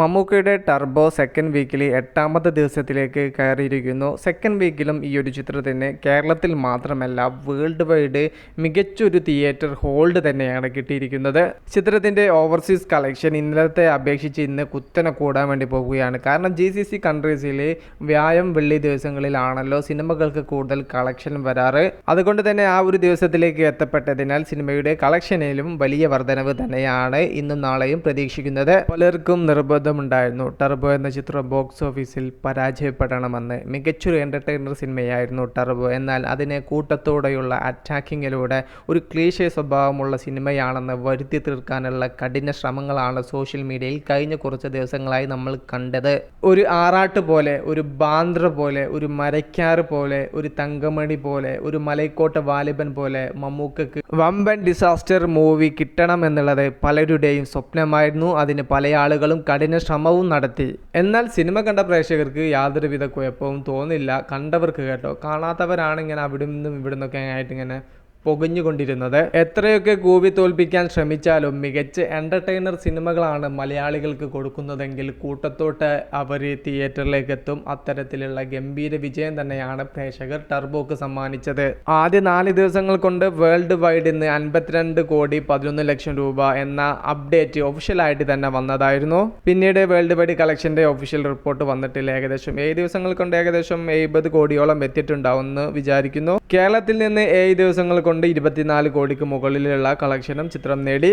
മമ്മൂക്കയുടെ turbo second വീക്കിൽ 8ാമത്തെ ദിവസത്തിലേക്ക് കയറിയിരിക്കുന്നു. സെക്കൻഡ് വീക്കിലും ഈ ഒരു ചിത്രത്തിന് കേരളത്തിൽ മാത്രമല്ല വേൾഡ് വൈഡ് മികച്ചൊരു തിയേറ്റർ ഹോൾഡ് തന്നെയാണ് കിട്ടിയിരിക്കുന്നത്. ചിത്രത്തിൻ്റെ ഓവർസീസ് കളക്ഷൻ ഇന്നലത്തെ അപേക്ഷിച്ച് ഇന്ന് കുത്തനെ കൂടാൻ വേണ്ടി പോവുകയാണ്. കാരണം GCC കൺട്രീസിൽ വ്യാഴം വെള്ളി ദിവസങ്ങളിലാണല്ലോ സിനിമകൾക്ക് കൂടുതൽ കളക്ഷൻ വരാറ്. അതുകൊണ്ട് തന്നെ ആ ഒരു ദിവസത്തിലേക്ക് എത്തപ്പെട്ടതിനാൽ സിനിമയുടെ കളക്ഷനിലും വലിയ വർധനവ് തന്നെയാണ് ഇന്നും നാളെയും പ്രതീക്ഷിക്കുന്നത്. പലർക്കും ഉണ്ടായിരുന്നു ടർബോ എന്ന ചിത്രം ബോക്സ് ഓഫീസിൽ പരാജയപ്പെടണമെന്ന്. മികച്ചൊരു എൻ്റർടൈനർ സിനിമയായിരുന്നു ടർബോ. എന്നാൽ അതിനെ കൂട്ടത്തോടെയുള്ള അറ്റാക്കിങ്ങിലൂടെ ഒരു ക്ലീശേ സ്വഭാവമുള്ള സിനിമയാണെന്ന് വരുത്തി തീർക്കാനുള്ള കഠിന ശ്രമങ്ങളാണ് സോഷ്യൽ മീഡിയയിൽ കഴിഞ്ഞ കുറച്ച് ദിവസങ്ങളായി നമ്മൾ കണ്ടത്. ഒരു ആറാട്ട് പോലെ, ഒരു ബാന്ദ്ര പോലെ, ഒരു മരക്കാറ് പോലെ, ഒരു തങ്കമണി പോലെ, ഒരു മലൈക്കോട്ട വാലിബൻ പോലെ മമ്മൂക്കക്ക് വമ്പൻ ഡിസാസ്റ്റർ മൂവി കിട്ടണം എന്നുള്ളത് പലരുടെയും സ്വപ്നമായിരുന്നു. അതിന് പല ആളുകളും കഠിന ശ്രമവും നടത്തി. എന്നാൽ സിനിമ കണ്ട പ്രേക്ഷകർക്ക് യാതൊരുവിധ കുഴപ്പവും തോന്നില്ല. കണ്ടവർക്ക് കേട്ടോ, കാണാത്തവരാണ് ഇങ്ങനെ അവിടെ നിന്നും ഇവിടെ നിന്നൊക്കെ ആയിട്ട് ഇങ്ങനെ പുകഞ്ഞുകൊണ്ടിരുന്നത്. എത്രയൊക്കെ കൂവി തോൽപ്പിക്കാൻ ശ്രമിച്ചാലും മികച്ച എൻ്റർടൈനർ സിനിമകളാണ് മലയാളികൾക്ക് കൊടുക്കുന്നതെങ്കിൽ കൂട്ടത്തോട്ട് അവർ തിയേറ്ററിലേക്ക് എത്തും. അത്തരത്തിലുള്ള ഗംഭീര വിജയം തന്നെയാണ് പ്രേക്ഷകർ ടർബോക്ക് സമ്മാനിച്ചത്. ആദ്യ 4 ദിവസങ്ങൾ കൊണ്ട് വേൾഡ് വൈഡ് ഇന്ന് 52,11,00,000 രൂപ എന്ന അപ്ഡേറ്റ് ഒഫീഷ്യലായിട്ട് തന്നെ വന്നതായിരുന്നു. പിന്നീട് വേൾഡ് വൈഡ് കളക്ഷൻ്റെ ഒഫീഷ്യൽ റിപ്പോർട്ട് വന്നിട്ടില്ല. ഏകദേശം 7 ദിവസങ്ങൾ കൊണ്ട് ഏകദേശം 70 കോടിയോളം എത്തിയിട്ടുണ്ടാവുമെന്ന് വിചാരിക്കുന്നു. കേരളത്തിൽ നിന്ന് 7 ദിവസങ്ങൾ കൊണ്ട് 24 കോടിക്ക് മുകളിലുള്ള കളക്ഷനും ചിത്രം നേടി.